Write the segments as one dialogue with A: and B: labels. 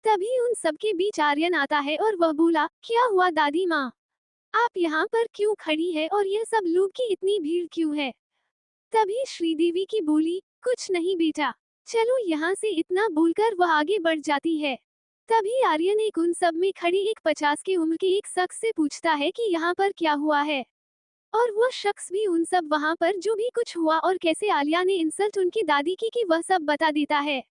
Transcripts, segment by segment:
A: तभी उन सबके बीच आर्यन आता है और वह बोला, क्या हुआ दादी माँ, आप यहाँ पर क्यों खड़ी है और यह सब लोग की इतनी भीड़ क्यों है? तभी श्रीदेवी की बोली, कुछ नहीं बेटा, चलो यहाँ से, इतना बोलकर वह आगे बढ़ जाती है। तभी आर्यन एक उन सब में खड़ी एक 50 की उम्र के एक शख्स से पूछता है कि यहाँ पर क्या हुआ है, और वह शख्स भी उन सब वहाँ पर जो भी कुछ हुआ और कैसे आलिया ने इंसल्ट उनकी दादी की वह सब बता देता है।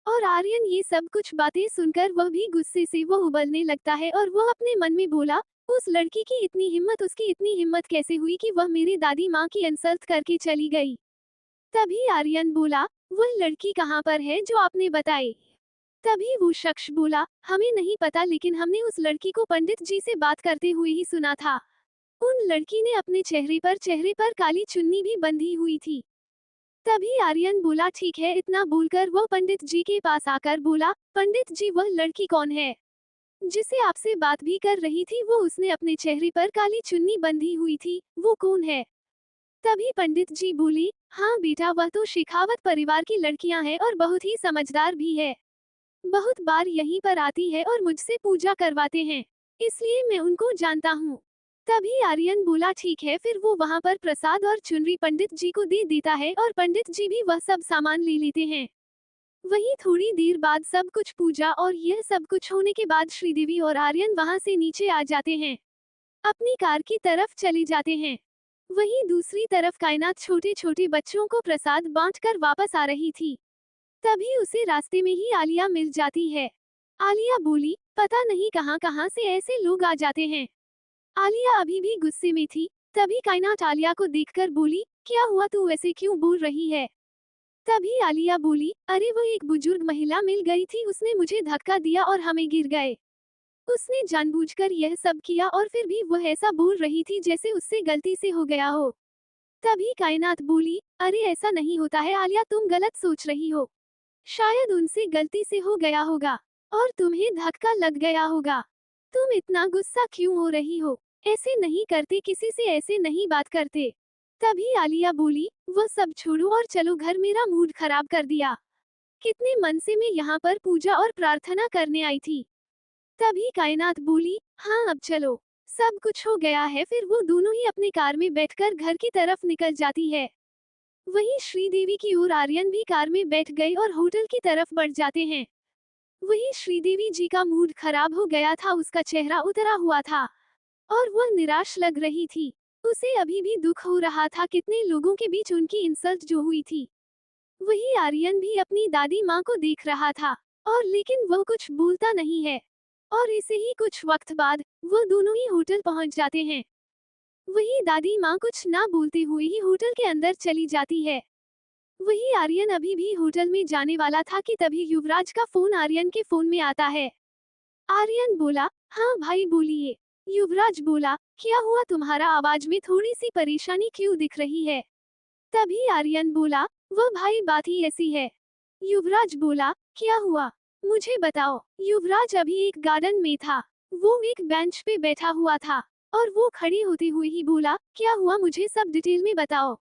A: और आर्यन ये सब कुछ बातें सुनकर वह भी गुस्से से वह उबलने लगता है और वह अपने मन में बोला, उस लड़की की इतनी हिम्मत, उसकी इतनी हिम्मत कैसे हुई कि वह मेरी दादी माँ की इंसल्ट करके चली गई। तभी आर्यन बोला, वह लड़की कहाँ पर है जो आपने बताई? तभी वो शख्स बोला, हमें नहीं पता, लेकिन हमने उस लड़की को पंडित जी से बात करते हुए ही सुना था। उन लड़की ने अपने चेहरे पर काली चुन्नी भी बंधी हुई थी। तभी आर्यन बोला, ठीक है। इतना बोलकर वो पंडित जी के पास आकर बोला, पंडित जी वह लड़की कौन है जिसे आपसे बात भी कर रही थी, वो उसने अपने चेहरे पर काली चुन्नी बंधी हुई थी, वो कौन है? तभी पंडित जी बोली, हाँ बेटा, वह तो शेखावत परिवार की लड़कियां हैं और बहुत ही समझदार भी है। बहुत बार यहीं पर आती है और मुझसे पूजा करवाते हैं, इसलिए मैं उनको जानता हूँ। तभी आर्यन बोला, ठीक है। फिर वो वहाँ पर प्रसाद और चुनरी पंडित जी को दे देता है और पंडित जी भी वह सब सामान ले लेते हैं। वहीं थोड़ी देर बाद सब कुछ पूजा और यह सब कुछ होने के बाद श्रीदेवी और आर्यन वहाँ से नीचे आ जाते हैं, अपनी कार की तरफ चले जाते हैं। वहीं दूसरी तरफ कायनात छोटे छोटे बच्चों को प्रसाद बांटकर वापस आ रही थी। तभी उसे रास्ते में ही आलिया मिल जाती है। आलिया बोली, पता नहीं कहां कहां से ऐसे लोग आ जाते हैं। आलिया अभी भी गुस्से में थी। तभी कायनात आलिया को देखकर बोली, क्या हुआ, तू ऐसे क्यों बोल रही है? तभी आलिया बोली, अरे वो एक बुजुर्ग महिला मिल गई थी, उसने मुझे धक्का दिया और हमें गिर गए। उसने जानबूझकर यह सब किया और फिर भी वह ऐसा बोल रही थी जैसे उससे गलती से हो गया हो। तभी कायनात बोली, अरे ऐसा नहीं होता है आलिया, तुम गलत सोच रही हो। शायद उनसे गलती से हो गया होगा और तुम्हें धक्का लग गया होगा। तुम इतना गुस्सा क्यों हो रही हो? ऐसे नहीं करते, किसी से ऐसे नहीं बात करते। तभी आलिया बोली, वह सब छोड़ो और चलो घर, मेरा मूड खराब कर दिया। कितने मन से मैं यहाँ पर पूजा और प्रार्थना करने आई थी। तभी कायनात बोली, हाँ अब चलो, सब कुछ हो गया है। फिर वो दोनों ही अपने कार में बैठकर घर की तरफ निकल जाती है। वहीं श्रीदेवी की ओर आर्यन भी कार में बैठ गए और होटल की तरफ बढ़ जाते हैं। वहीं श्रीदेवी जी का मूड खराब हो गया था, उसका चेहरा उतरा हुआ था और वह निराश लग रही थी। उसे अभी भी दुख हो रहा था कितने लोगों के बीच उनकी इंसल्ट जो हुई थी। वही आर्यन भी अपनी दादी माँ को देख रहा था और लेकिन वह कुछ बोलता नहीं है। और इसे ही कुछ वक्त बाद वह दोनों ही होटल पहुंच जाते हैं। वही दादी माँ कुछ ना बोलते हुए ही होटल के अंदर चली जाती है। वही आर्यन अभी भी होटल में जाने वाला था कि तभी युवराज का फोन आर्यन के फोन में आता है। आर्यन बोला, हाँ भाई बोलिए। युवराज बोला, क्या हुआ, तुम्हारा आवाज में थोड़ी सी परेशानी क्यों दिख रही है? तभी आर्यन बोला, वह भाई बात ही ऐसी है। युवराज बोला, क्या हुआ, मुझे बताओ। युवराज अभी एक गार्डन में था, वो एक बेंच पे बैठा हुआ था और वो खड़े होते हुए ही बोला, क्या हुआ, मुझे सब डिटेल में बताओ।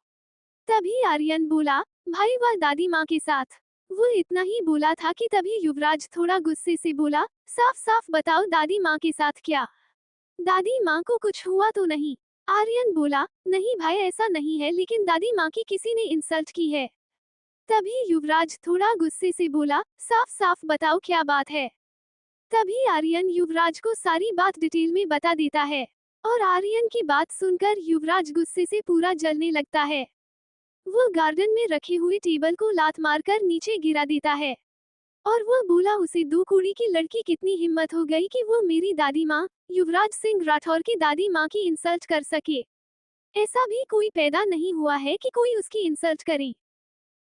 A: तभी आर्यन बोला, भाई वह दादी माँ के साथ। वो इतना ही बोला था कि तभी युवराज थोड़ा गुस्से से बोला, साफ साफ बताओ दादी माँ के साथ क्या? दादी माँ को कुछ हुआ तो नहीं? आर्यन बोला, नहीं भाई ऐसा नहीं है, लेकिन दादी माँ की किसी ने इंसल्ट की है। तभी युवराज थोड़ा गुस्से से बोला, साफ साफ बताओ क्या बात है? तभी आर्यन युवराज को सारी बात डिटेल में बता देता है और आर्यन की बात सुनकर युवराज गुस्से से पूरा जलने लगता है। वो गार्डन में रखे हुए टेबल को लात मारकर नीचे गिरा देता है और वो बोला, उसे दो कुड़ी की लड़की कितनी हिम्मत हो गई कि वो मेरी दादी माँ युवराज सिंह राठौर की दादी माँ की इंसल्ट कर सके। ऐसा भी कोई पैदा नहीं हुआ है कि कोई उसकी इंसल्ट करे।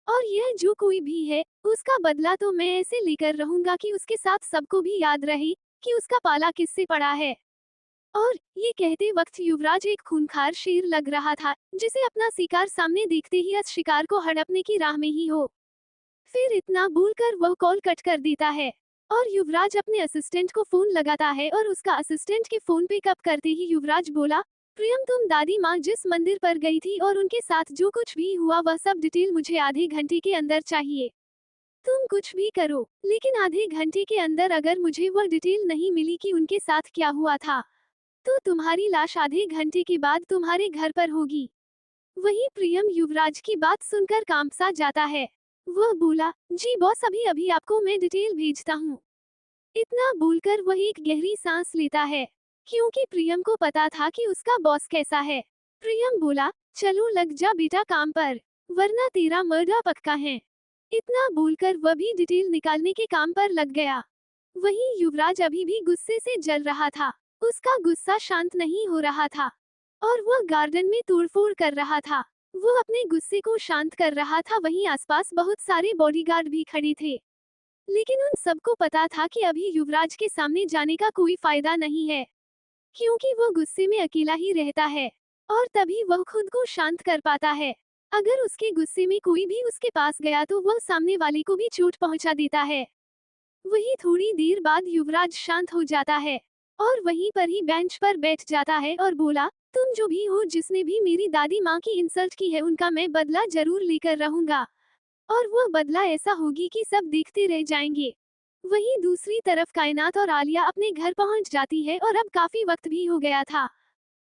A: और यह जो कोई भी है, उसका बदला तो मैं ऐसे लेकर रहूंगा कि उसके साथ सबको भी याद रहे कि उसका पाला किससे पड़ा है। और ये कहते वक्त युवराज एक खूंखार शेर लग रहा था, जिसे अपना शिकार सामने देखते ही अस शिकार को हड़पने की राह में ही हो। फिर इतना बोलकर वह कॉल कट कर देता है और युवराज अपने असिस्टेंट को फोन लगाता है और उसका असिस्टेंट के फोन पे कप करते ही युवराज बोला, प्रियम तुम दादी माँ जिस मंदिर पर गई थी और उनके साथ जो कुछ भी हुआ वह सब डिटेल मुझे आधे घंटे के अंदर चाहिए। तुम कुछ भी करो, लेकिन आधे घंटे के अंदर अगर मुझे वह डिटेल नहीं मिली कि उनके साथ क्या हुआ था, तो तुम्हारी लाश आधे घंटे के बाद तुम्हारे घर पर होगी। वहीं प्रियम युवराज की बात सुनकर कांपसा जाता है। वह बोला, जी बॉस, अभी अभी आपको मैं डिटेल भेजता हूँ। इतना बोलकर वह एक गहरी सांस लेता है, क्योंकि प्रियम को पता था कि उसका बॉस कैसा है। प्रियम बोला, चलो लग जा बेटा काम पर, वरना तेरा मर्डर पक्का है। इतना बोलकर वह भी डिटेल निकालने के काम पर लग गया। वहीं युवराज अभी भी गुस्से से जल रहा था। उसका गुस्सा शांत नहीं हो रहा था और वह गार्डन में तोड़फोड़ कर रहा था। वो अपने गुस्से को शांत कर रहा था। वहीं आसपास बहुत सारे बॉडीगार्ड भी खड़े थे, लेकिन उन सबको पता था कि अभी युवराज के सामने जाने का कोई फायदा नहीं है, क्योंकि वो गुस्से में अकेला ही रहता है और तभी वह खुद को शांत कर पाता है। अगर उसके गुस्से में कोई भी उसके पास गया तो वह सामने वाले को भी चोट पहुंचा देता है। वही थोड़ी देर बाद युवराज शांत हो जाता है और वहीं पर ही बेंच पर बैठ जाता है और बोला, तुम जो भी हो, जिसने भी मेरी दादी माँ की इंसल्ट की है, उनका मैं बदला जरूर लेकर रहूंगा, और वह बदला ऐसा होगी कि सब देखते रह जाएंगे। वहीं दूसरी तरफ कायनात और आलिया अपने घर पहुंच जाती है और अब काफी वक्त भी हो गया था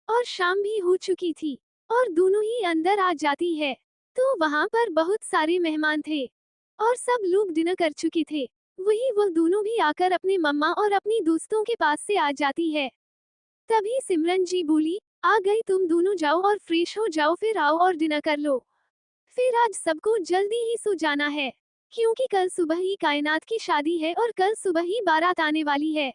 A: और शाम भी हो चुकी थी और दोनों ही अंदर आ जाती है। तो वहां पर बहुत सारे मेहमान थे और सब लोग डिनर कर चुके थे। वही वह दोनों भी आकर अपने मम्मा और अपनी दोस्तों के पास से आ जाती है। तभी सिमरन जी बोली, आ गई, तुम दोनों जाओ और फ्रेश हो जाओ, फिर आओ और डिनर कर लो। फिर आज सबको जल्दी ही सो जाना है, क्योंकि कल सुबह ही कायनात की शादी है और कल सुबह ही बारात आने वाली है।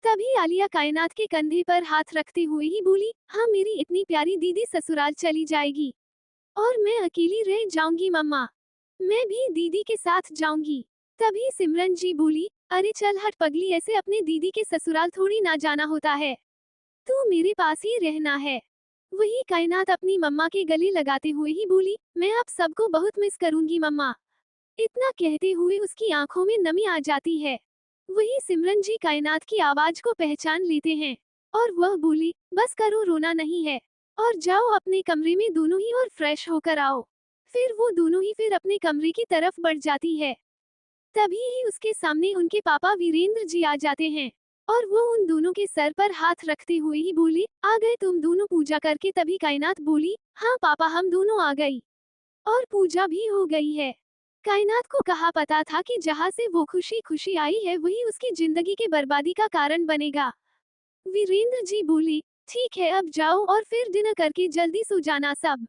A: तभी आलिया कायनात के कंधे पर हाथ रखते हुए ही बोली, हाँ, मेरी इतनी प्यारी दीदी ससुराल चली जाएगी और मैं अकेली रह जाऊंगी मम्मा। मैं भी दीदी के साथ जाऊंगी। तभी सिमरन जी बोली, अरे चल हट पगली, ऐसे अपने दीदी के ससुराल थोड़ी ना जाना होता है, तू मेरे पास ही रहना है। वही कायनात अपनी मम्मा के गले लगाते हुए ही बोली, मैं आप सबको बहुत मिस करूंगी मम्मा। इतना कहते हुए उसकी आंखों में नमी आ जाती है। वही सिमरन जी कायनात की आवाज को पहचान लेते हैं और वह बोली, बस करो, रोना नहीं है, और जाओ अपने कमरे में दोनों ही और फ्रेश होकर आओ। फिर वो दोनों ही फिर अपने कमरे की तरफ बढ़ जाती है। तभी ही उसके सामने उनके पापा वीरेंद्र जी आ जाते हैं और वो उन दोनों के सर पर हाथ रखते हुए ही बोली, आ गए तुम दोनों पूजा करके। तभी कायनात बोली, हाँ पापा, हम दोनों आ गई और पूजा भी हो गई है। कायनात को कहा पता था कि जहाँ से वो खुशी खुशी आई है वही उसकी जिंदगी के बर्बादी का कारण बनेगा। वीरेंद्र जी बोले, ठीक है, अब जाओ और फिर डिनर करके जल्दी सो जाना सब,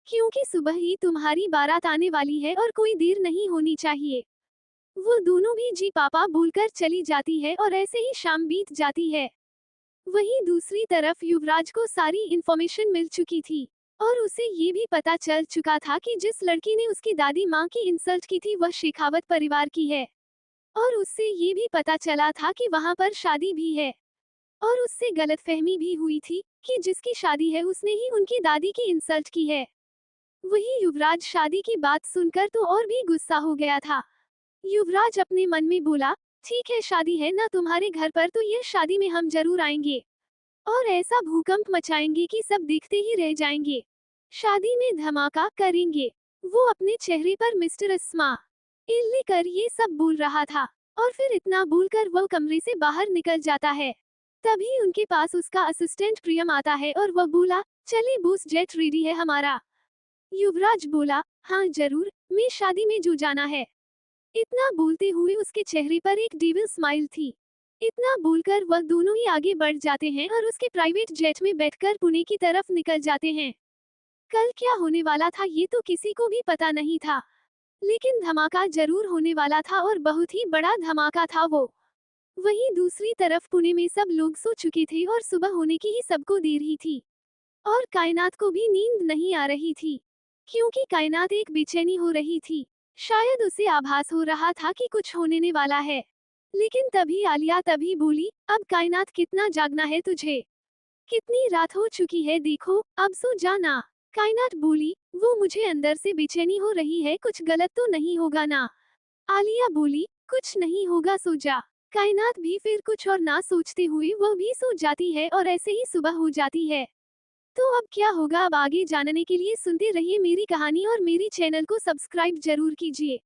A: क्योंकि सुबह ही तुम्हारी बारात आने वाली है और कोई देर नहीं होनी चाहिए। वो दोनों भी जी पापा बोलकर चली जाती है और ऐसे ही शाम बीत जाती है। वहीं दूसरी तरफ युवराज को सारी इन्फॉर्मेशन मिल चुकी थी और उसे ये भी पता चल चुका था कि जिस लड़की ने उसकी दादी माँ की इंसल्ट की थी वह शेखावत परिवार की है, और उससे ये भी पता चला था कि वहाँ पर शादी भी है, और उससे गलतफहमी भी हुई थी कि जिसकी शादी है उसने ही उनकी दादी की इंसल्ट की है। वही युवराज शादी की बात सुनकर तो और भी गुस्सा हो गया था। युवराज अपने मन में बोला, ठीक है, शादी है ना तुम्हारे घर पर, तो यह शादी में हम जरूर आएंगे और ऐसा भूकंप मचाएंगे कि सब देखते ही रह जाएंगे। शादी में धमाका करेंगे। वो अपने चेहरे पर मिस्टर स्माइल लेकर ये सब बोल रहा था और फिर इतना बोलकर वह कमरे से बाहर निकल जाता है। तभी उनके पास उसका असिस्टेंट प्रियम आता है और वह बोला, चलिए बॉस, जेट रेडी है हमारा। युवराज बोला, हाँ जरूर, मैं शादी में जो जाना है। इतना बोलते हुए उसके चेहरे पर एक डेविल स्माइल थी। इतना बोलकर वह दोनों ही आगे बढ़ जाते हैं और उसके प्राइवेट जेट में बैठकर पुणे की तरफ निकल जाते हैं। कल क्या होने वाला था ये तो किसी को भी पता नहीं था, लेकिन धमाका जरूर होने वाला था और बहुत ही बड़ा धमाका था वो। वहीं दूसरी तरफ पुणे में सब लोग सो चुके थे और सुबह होने की ही सबको देर ही थी और कायनात को भी नींद नहीं आ रही थी, क्योंकि कायनात एक बेचैनी हो रही थी। शायद उसे आभास हो रहा था कि कुछ होने वाला है। लेकिन तभी आलिया तभी बोली, अब कायनात, कितना जागना है तुझे, कितनी रात हो चुकी है, देखो अब सो जाना। कायनात बोली, वो मुझे अंदर से बेचैनी हो रही है, कुछ गलत तो नहीं होगा ना। आलिया बोली, कुछ नहीं होगा, सो जा। कायनात भी फिर कुछ और ना सोचते हुए वह भी सो जाती है और ऐसे ही सुबह हो जाती है। तो अब क्या होगा, अब आगे जानने के लिए सुनते रहिए मेरी कहानी और मेरी चैनल को सब्सक्राइब जरूर कीजिए।